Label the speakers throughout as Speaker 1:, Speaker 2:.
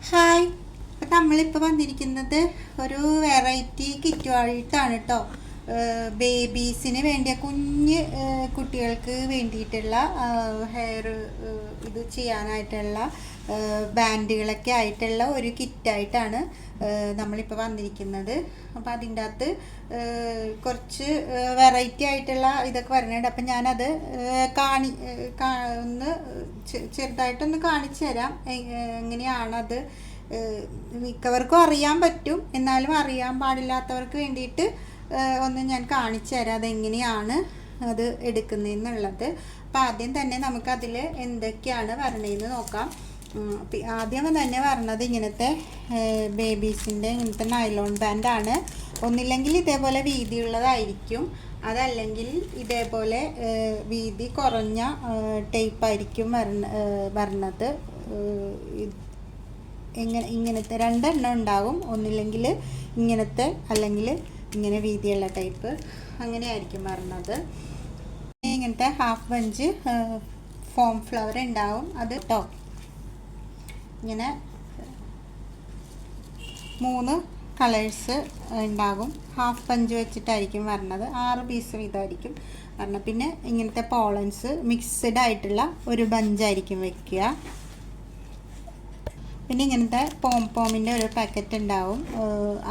Speaker 1: Hi. അപ്പം നമ്മളിപ്പോൾ വന്നിരിക്കുന്നത് ഒരു വെറൈറ്റി കിറ്റുമായിട്ടാണ് കേട്ടോ. ബേബീസിന് വേണ്ടിയ കുഞ്ഞ് കുട്ടികൾക്ക് വേണ്ടിയിട്ടുള്ള ഹെയർ ഇത് ചെയ്യാനായിട്ടുള്ള ബാൻഡുകളൊക്കെ ആയിട്ടുള്ള ഒരു കിറ്റായിട്ടാണ് നമ്മളിപ്പോൾ വന്നിരിക്കുന്നത്. അപ്പോൾ അതിൻ്റെ അകത്ത് കുറച്ച് വെറൈറ്റി ആയിട്ടുള്ള ഇതൊക്കെ വരുന്നുണ്ട്. അപ്പം ഞാനത് ഒന്ന് ചെറുതായിട്ടൊന്ന് കാണിച്ചു തരാം എങ്ങനെയാണത്. മിക്കവർക്കും അറിയാൻ പറ്റും, എന്നാലും അറിയാൻ പാടില്ലാത്തവർക്ക് വേണ്ടിയിട്ട് ഒന്ന് ഞാൻ കാണിച്ചു തരാം അതെങ്ങനെയാണ് അത് എടുക്കുന്നതെന്നുള്ളത്. അപ്പോൾ ആദ്യം തന്നെ നമുക്കതിൽ എന്തൊക്കെയാണ് വരണതെന്ന് നോക്കാം. ആദ്യം തന്നെ പറഞ്ഞത് ഇങ്ങനത്തെ ബേബീസിൻ്റെ ഇങ്ങനത്തെ നൈലോൺ ബാൻഡാണ്. ഒന്നില്ലെങ്കിൽ ഇതേപോലെ വീതിയുള്ളതായിരിക്കും, അതല്ലെങ്കിൽ ഇതേപോലെ വീതി കുറഞ്ഞ ടൈപ്പായിരിക്കും വരണത്. ഇങ്ങനത്തെ രണ്ടെണ്ണം ഉണ്ടാകും, ഒന്നില്ലെങ്കിൽ ഇങ്ങനത്തെ അല്ലെങ്കിൽ ഇങ്ങനെ വീതിയുള്ള ടൈപ്പ്, അങ്ങനെയായിരിക്കും വരണത്. ഇങ്ങനത്തെ ഹാഫ് ബഞ്ച് ഫോം ഫ്ലവർ ഉണ്ടാവും അത് കേട്ടോ. ഇങ്ങനെ 3 കളേഴ്സ് ഉണ്ടാകും. ഹാഫ് ബഞ്ച് വെച്ചിട്ടായിരിക്കും വരണത്. 6 പീസ് വീതമായിരിക്കും വരണം. പിന്നെ ഇങ്ങനത്തെ പോളൻസ് മിക്സ്ഡ് ആയിട്ടുള്ള ഒരു ബഞ്ചായിരിക്കും വെക്കുക. പിന്നെ ഇങ്ങനത്തെ പോമിൻ്റെ ഒരു പാക്കറ്റ് ഉണ്ടാവും.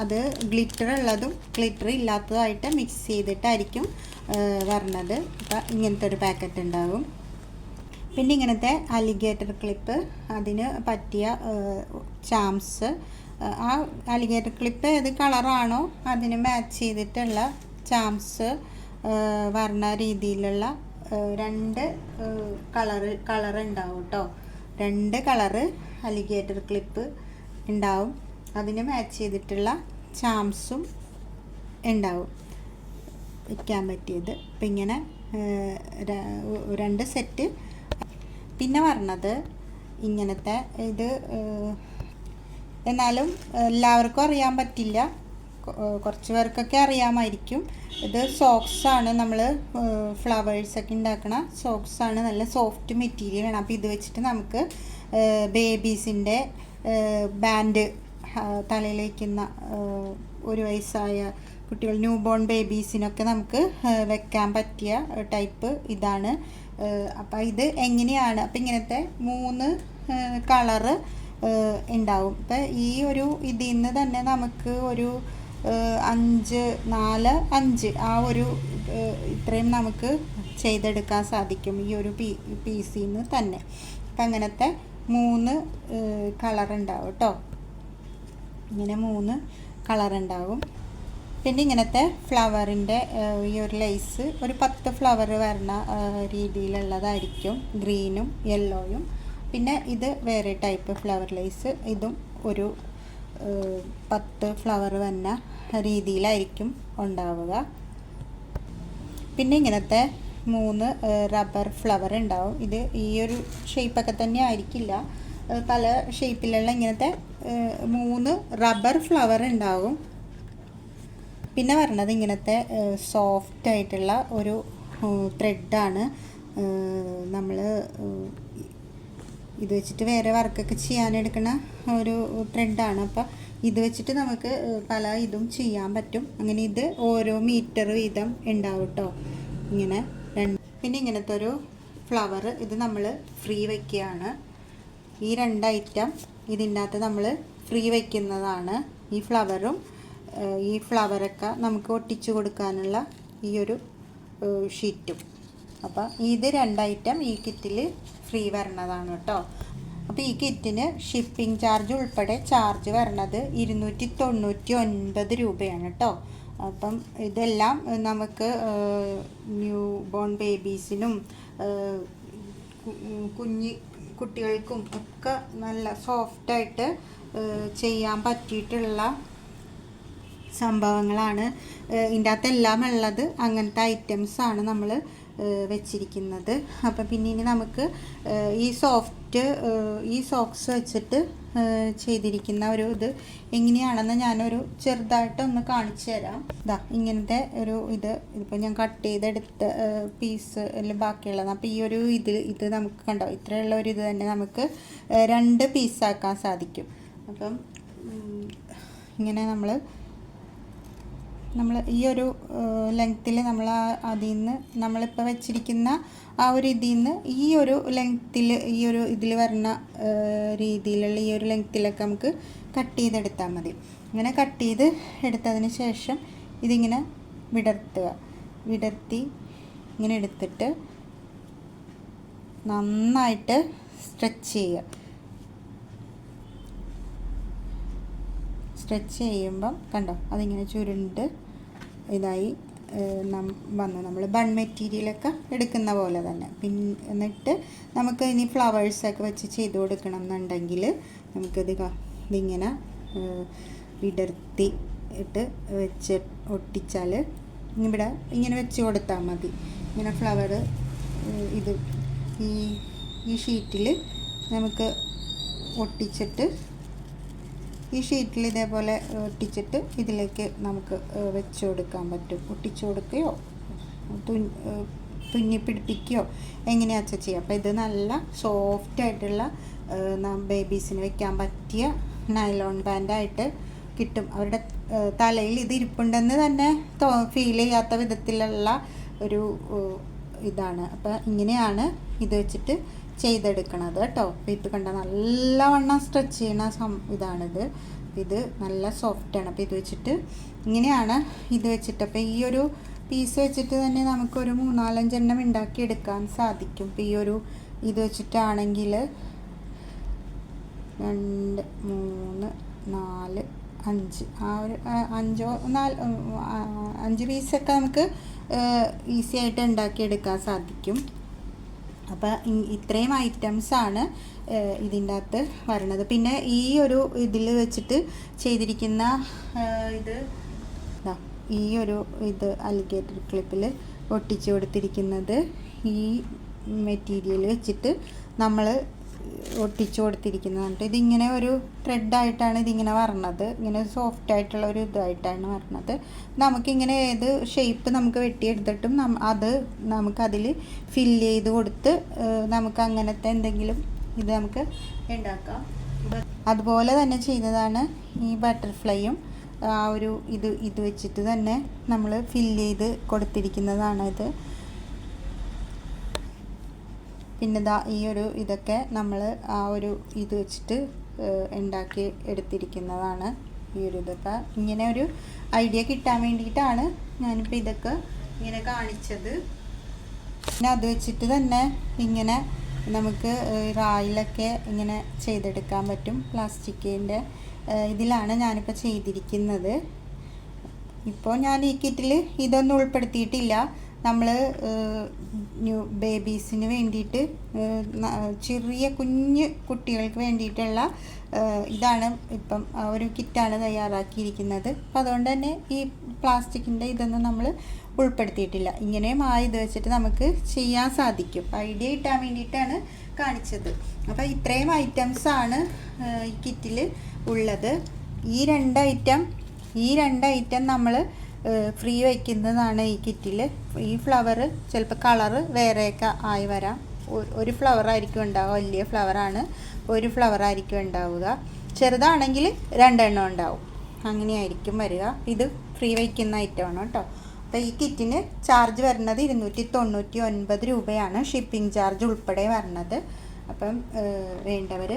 Speaker 1: അത് ഗ്ലിറ്റർ ഉള്ളതും ഗ്ലിറ്റർ ഇല്ലാത്തതുമായിട്ട് മിക്സ് ചെയ്തിട്ടായിരിക്കും വരണത്. അപ്പം ഇങ്ങനത്തെ ഒരു പാക്കറ്റ് ഉണ്ടാവും. പിന്നെ ഇങ്ങനത്തെ അലിഗേറ്റർ ക്ലിപ്പ്, അതിന് പറ്റിയ ചാംസ്. ആ അലിഗേറ്റർ ക്ലിപ്പ് ഏത് കളറാണോ അതിന് മാച്ച് ചെയ്തിട്ടുള്ള ചാംസ് വരണ രീതിയിലുള്ള 2 കളർ ഉണ്ടാവും കേട്ടോ. 2 കളറ് അലിഗേറ്റർ ക്ലിപ്പ് ഉണ്ടാവും, അതിന് മാച്ച് ചെയ്തിട്ടുള്ള ചാംസും ഉണ്ടാവും വയ്ക്കാൻ പറ്റിയത്. അപ്പം ഇങ്ങനെ 2 സെറ്റ്. പിന്നെ പറഞ്ഞത് ഇങ്ങനത്തെ ഇത്, എന്നാലും എല്ലാവർക്കും അറിയാൻ പറ്റില്ല, കുറച്ച് പേർക്കൊക്കെ അറിയാമായിരിക്കും. ഇത് സോക്സാണ്, നമ്മൾ ഫ്ലവേഴ്സൊക്കെ ഉണ്ടാക്കണ സോക്സാണ്. നല്ല സോഫ്റ്റ് മെറ്റീരിയലാണ്. അപ്പോൾ ഇത് വെച്ചിട്ട് നമുക്ക് ബേബീസിൻ്റെ ബാൻഡ് തലയിൽ വയ്ക്കുന്ന 1 വയസ്സായ കുട്ടികൾ, ന്യൂ ബോൺ ബേബീസിനൊക്കെ നമുക്ക് വെക്കാൻ പറ്റിയ ടൈപ്പ് ഇതാണ്. അപ്പോൾ ഇത് എങ്ങനെയാണ്, അപ്പം ഇങ്ങനത്തെ 3 കളറ് ഉണ്ടാവും. അപ്പം ഈ ഒരു ഇതിൽ നിന്ന് തന്നെ നമുക്ക് ഒരു 5 4 5 ആ ഒരു ഇത്രയും നമുക്ക് ചെയ്തെടുക്കാൻ സാധിക്കും ഈ ഒരു പീസിൽ നിന്ന് തന്നെ. അപ്പം അങ്ങനത്തെ 3 കളർ ഉണ്ടാവും കേട്ടോ. ഇങ്ങനെ 3 കളർ ഉണ്ടാവും. പിന്നെ ഇങ്ങനത്തെ ഫ്ലവറിൻ്റെ ഈ ഒരു ലേസ് ഒരു 10 ഫ്ലവർ വരുന്ന രീതിയിലുള്ളതായിരിക്കും, ഗ്രീനും യെല്ലോയും. പിന്നെ ഇത് വേറെ ടൈപ്പ് ഫ്ലവർ ലേസ്, ഇതും ഒരു 10 ഫ്ലവർ വരുന്ന രീതിയിലായിരിക്കും ഉണ്ടാവുക. പിന്നെ ഇങ്ങനത്തെ 3 റബ്ബർ ഫ്ലവർ ഉണ്ടാവും. ഇത് ഈ ഒരു ഷേപ്പൊക്കെ തന്നെ ആയിരിക്കില്ല, പല ഷേപ്പിലുള്ള ഇങ്ങനത്തെ 3 റബ്ബർ ഫ്ലവർ ഉണ്ടാവും. പിന്നെ പറഞ്ഞത് ഇങ്ങനത്തെ സോഫ്റ്റ് ആയിട്ടുള്ള ഒരു ത്രെഡാണ്. നമ്മൾ ഇത് വെച്ചിട്ട് വേറെ വർക്കൊക്കെ ചെയ്യാനെടുക്കുന്ന ഒരു ത്രെഡാണ്. അപ്പോൾ ഇത് വെച്ചിട്ട് നമുക്ക് പല ഇതും ചെയ്യാൻ പറ്റും. അങ്ങനെ ഇത് ഓരോ മീറ്റർ വീതം ഉണ്ടാവും കേട്ടോ. ഇങ്ങനെ 2. പിന്നെ ഇങ്ങനത്തെ ഒരു ഫ്ലവർ, ഇത് നമ്മൾ ഫ്രീ വയ്ക്കുകയാണ്. ഈ 2 ഐറ്റം ഇതിൻ്റെ അകത്ത് നമ്മൾ ഫ്രീ വയ്ക്കുന്നതാണ്. ഈ ഫ്ലവറും ഈ ഫ്ലവറൊക്കെ നമുക്ക് ഒട്ടിച്ചു കൊടുക്കാനുള്ള ഈ ഒരു ഷീറ്റും. അപ്പോൾ ഇത് 2 ഐറ്റം ഈ കിറ്റിൽ ഫ്രീ വരണതാണ് കേട്ടോ. അപ്പോൾ ഈ കിറ്റിന് ഷിപ്പിംഗ് ചാർജ് ഉൾപ്പെടെ ചാർജ് വരണത് 299 രൂപയാണ് കേട്ടോ. അപ്പം ഇതെല്ലാം നമുക്ക് ന്യൂ ബോൺ ബേബീസിനും കുട്ടികൾക്കും ഒക്കെ നല്ല സോഫ്റ്റായിട്ട് ചെയ്യാൻ പറ്റിയിട്ടുള്ള സംഭവങ്ങളാണ്. ഇതിൻ്റെ അകത്ത് എല്ലാം ഉള്ളത് അങ്ങനത്തെ ഐറ്റംസാണ് നമ്മൾ വെച്ചിരിക്കുന്നത്. അപ്പം പിന്നെ ഇനി നമുക്ക് ഈ സോക്സ് വെച്ചിട്ട് ചെയ്തിരിക്കുന്ന ഒരു ഇത് എങ്ങനെയാണെന്ന് ഞാനൊരു ചെറുതായിട്ടൊന്ന് കാണിച്ചു തരാം. ഇങ്ങനത്തെ ഒരു ഇതിപ്പോൾ ഞാൻ കട്ട് ചെയ്തെടുത്ത പീസ് എല്ലാം ബാക്കിയുള്ളത്. അപ്പോൾ ഈ ഒരു ഇത് നമുക്ക് കണ്ടോ, ഇത്രയുള്ള ഒരു ഇത് തന്നെ നമുക്ക് 2 പീസാക്കാൻ സാധിക്കും. അപ്പം ഇങ്ങനെ നമ്മൾ ഈ ഒരു ലെങ്ത്തിൽ നമ്മൾ അതിൽ നിന്ന് നമ്മളിപ്പോൾ വെച്ചിരിക്കുന്ന ആ ഒരു ഇതിൽ നിന്ന് ഈ ഒരു ലെങ്ത്തിൽ ഈ ഒരു ഇതിൽ വരുന്ന രീതിയിലുള്ള ഈ ഒരു ലെങ്ത്തിലൊക്കെ നമുക്ക് കട്ട് ചെയ്തെടുത്താൽ മതി. ഇങ്ങനെ കട്ട് ചെയ്ത് എടുത്തതിന് ശേഷം ഇതിങ്ങനെ വിടർത്തി ഇങ്ങനെ എടുത്തിട്ട് നന്നായിട്ട് സ്ട്രെച്ച് ചെയ്യുമ്പം കണ്ടോ അതിങ്ങനെ ചുരുണ്ട് ഇതായി വന്നു. നമ്മൾ ബൺ മെറ്റീരിയലൊക്കെ എടുക്കുന്ന പോലെ തന്നെ. എന്നിട്ട് നമുക്ക് ഇനി ഫ്ലവേഴ്സൊക്കെ വെച്ച് ചെയ്ത് കൊടുക്കണം എന്നുണ്ടെങ്കിൽ ഇതിങ്ങനെ വിടർത്തി ഇട്ട് വെച്ച് ഒട്ടിച്ചാൽ ഇവിടെ ഇങ്ങനെ വെച്ച് കൊടുത്താൽ മതി. ഇങ്ങനെ ഫ്ലവർ ഇത് ഈ ഷീറ്റിൽ നമുക്ക് ഒട്ടിച്ചിട്ട് ഈ ഷീറ്റിൽ ഇതേപോലെ ഒട്ടിച്ചിട്ട് ഇതിലേക്ക് നമുക്ക് വെച്ച് കൊടുക്കാൻ പറ്റും. ഒട്ടിച്ചു കൊടുക്കുകയോ തുന്നി പിടിപ്പിക്കുകയോ എങ്ങനെയാണെന്ന് വെച്ചാൽ ചെയ്യാം. അപ്പോൾ ഇത് നല്ല സോഫ്റ്റായിട്ടുള്ള ബേബീസിന് വെക്കാൻ പറ്റിയ നൈലോൺ ബാൻഡായിട്ട് കിട്ടും. അവരുടെ തലയിൽ ഇത് ഇരിപ്പുണ്ടെന്ന് തന്നെ ഫീൽ ചെയ്യാത്ത വിധത്തിലുള്ള ഒരു ഇതാണ്. അപ്പോൾ ഇങ്ങനെയാണ് ഇത് വെച്ചിട്ട് ചെയ്തെടുക്കണത് കേട്ടോ. അപ്പോൾ ഇത് കണ്ട നല്ലവണ്ണം സ്ട്രെച്ച് ചെയ്യണ ഇതാണിത്. ഇത് നല്ല സോഫ്റ്റാണ്. അപ്പോൾ ഇത് വെച്ചിട്ട് ഇങ്ങനെയാണ് ഇത് വെച്ചിട്ട്. അപ്പോൾ ഈ ഒരു പീസ് വെച്ചിട്ട് തന്നെ നമുക്കൊരു 3-4 എണ്ണം ഉണ്ടാക്കിയെടുക്കാൻ സാധിക്കും. ഇപ്പോൾ ഈ ഒരു ഇത് വെച്ചിട്ടാണെങ്കിൽ 2, 3, 4, 5 ആ ഒരു 5 പീസൊക്കെ നമുക്ക് ഈസി ആയിട്ട് ഉണ്ടാക്കിയെടുക്കാൻ സാധിക്കും. അപ്പോൾ ഇത്രയും ഐറ്റംസാണ് ഇതിൻ്റെ അകത്ത് വരണത്. പിന്നെ ഈ ഒരു ഇതിൽ വെച്ചിട്ട് ചെയ്തിരിക്കുന്ന ഈ ഒരു അലിഗേറ്റർ ക്ലിപ്പിൽ ഒട്ടിച്ചു കൊടുത്തിരിക്കുന്നത് ഈ മെറ്റീരിയൽ വെച്ചിട്ട് നമ്മൾ ഒട്ടിച്ചു കൊടുത്തിരിക്കുന്നതാണ്. ഇതിങ്ങനെ ഒരു ത്രെഡായിട്ടാണ് ഇതിങ്ങനെ വരണത്. ഇങ്ങനെ സോഫ്റ്റ് ആയിട്ടുള്ള ഒരു ഇതായിട്ടാണ് വരണത്. നമുക്കിങ്ങനെ ഏത് ഷേപ്പ് നമുക്ക് വെട്ടിയെടുത്തിട്ടും അത് നമുക്കതിൽ ഫില്ല് ചെയ്ത് കൊടുത്ത് നമുക്ക് അങ്ങനത്തെ എന്തെങ്കിലും ഇത് നമുക്ക് ഉണ്ടാക്കാം. അതുപോലെ തന്നെ ചെയ്തതാണ് ഈ ബട്ടർഫ്ലൈയും. ആ ഒരു ഇത് വെച്ചിട്ട് തന്നെ നമ്മൾ ഫില്ല് ചെയ്ത് കൊടുത്തിരിക്കുന്നതാണ് ഇത്. പിന്നെ ഈ ഒരു ഇതൊക്കെ നമ്മൾ ആ ഒരു ഇത് വെച്ചിട്ട് ഉണ്ടാക്കി എടുത്തിരിക്കുന്നതാണ് ഈ ഒരു ഇതൊക്കെ. ഇങ്ങനെ ഒരു ഐഡിയ കിട്ടാൻ വേണ്ടിയിട്ടാണ് ഞാനിപ്പോൾ ഇതൊക്കെ ഇങ്ങനെ കാണിച്ചത്. പിന്നെ അത് വെച്ചിട്ട് തന്നെ ഇങ്ങനെ നമുക്ക് റായിലൊക്കെ ഇങ്ങനെ ചെയ്തെടുക്കാൻ പറ്റും. പ്ലാസ്റ്റിക്കിൻ്റെ ഇതിലാണ് ഞാനിപ്പോൾ ചെയ്തിരിക്കുന്നത്. ഇപ്പോൾ ഞാൻ ഈ കിറ്റിൽ ഇതൊന്നും ഉൾപ്പെടുത്തിയിട്ടില്ല. നമ്മൾ ബേബീസിന് വേണ്ടിയിട്ട് ചെറിയ കുഞ്ഞ് കുട്ടികൾക്ക് വേണ്ടിയിട്ടുള്ള ഇതാണ് ഇപ്പം ഒരു കിറ്റാണ് തയ്യാറാക്കിയിരിക്കുന്നത്. അപ്പോൾ അതുകൊണ്ട് തന്നെ ഈ പ്ലാസ്റ്റിക്കിൻ്റെ ഇതൊന്നും നമ്മൾ ഉൾപ്പെടുത്തിയിട്ടില്ല. ഇങ്ങനെയും ആ ഇത് വെച്ചിട്ട് നമുക്ക് ചെയ്യാൻ സാധിക്കും. ഐഡിയ കിട്ടാൻ വേണ്ടിയിട്ടാണ് കാണിച്ചത്. അപ്പോൾ ഇത്രയും ഐറ്റംസാണ് ഈ കിറ്റിൽ ഉള്ളത്. ഈ രണ്ട് ഐറ്റം നമ്മൾ ഫ്രീ വയ്ക്കുന്നതാണ് ഈ കിറ്റിൽ. ഈ ഫ്ലവർ ചിലപ്പോൾ കളറ് വേറെയൊക്കെ ആയി വരാം. ഒരു ഫ്ലവർ ആയിരിക്കും ഉണ്ടാവുക. വലിയ ഫ്ലവറാണ് ഒരു ഫ്ലവർ ആയിരിക്കും ഉണ്ടാവുക. ചെറുതാണെങ്കിൽ 2 എണ്ണം ഉണ്ടാവും. അങ്ങനെയായിരിക്കും വരിക. ഇത് ഫ്രീ വയ്ക്കുന്ന ഐറ്റമാണ് കേട്ടോ. അപ്പോൾ ഈ കിറ്റിന് ചാർജ് വരുന്നത് 299 രൂപയാണ്. ഷിപ്പിംഗ് ചാർജ് ഉൾപ്പെടെ വരുന്നത്. അപ്പം വേണ്ടവർ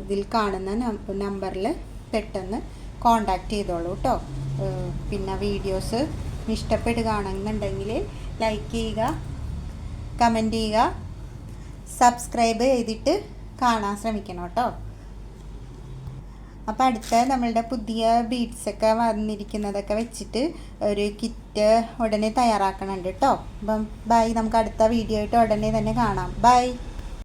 Speaker 1: ഇതിൽ കാണുന്ന നമ്പറിൽ പെട്ടെന്ന് കോണ്ടാക്ട് ചെയ്തോളൂ കേട്ടോ. പിന്നെ വീഡിയോസ് ഇഷ്ടപ്പെടുകയാണെന്നുണ്ടെങ്കിൽ ലൈക്ക് ചെയ്യുക, കമൻറ്റ് ചെയ്യുക, സബ്സ്ക്രൈബ് ചെയ്തിട്ട് കാണാൻ ശ്രമിക്കണം കേട്ടോ. അപ്പോൾ അടുത്ത നമ്മളുടെ പുതിയ ബീഡ്സൊക്കെ വന്നിരിക്കുന്നതൊക്കെ വെച്ചിട്ട് ഒരു കിറ്റ് ഉടനെ തയ്യാറാക്കണുണ്ട് കേട്ടോ. അപ്പം ബൈ. നമുക്ക് അടുത്ത വീഡിയോ ആയിട്ട് ഉടനെ തന്നെ കാണാം. ബൈ.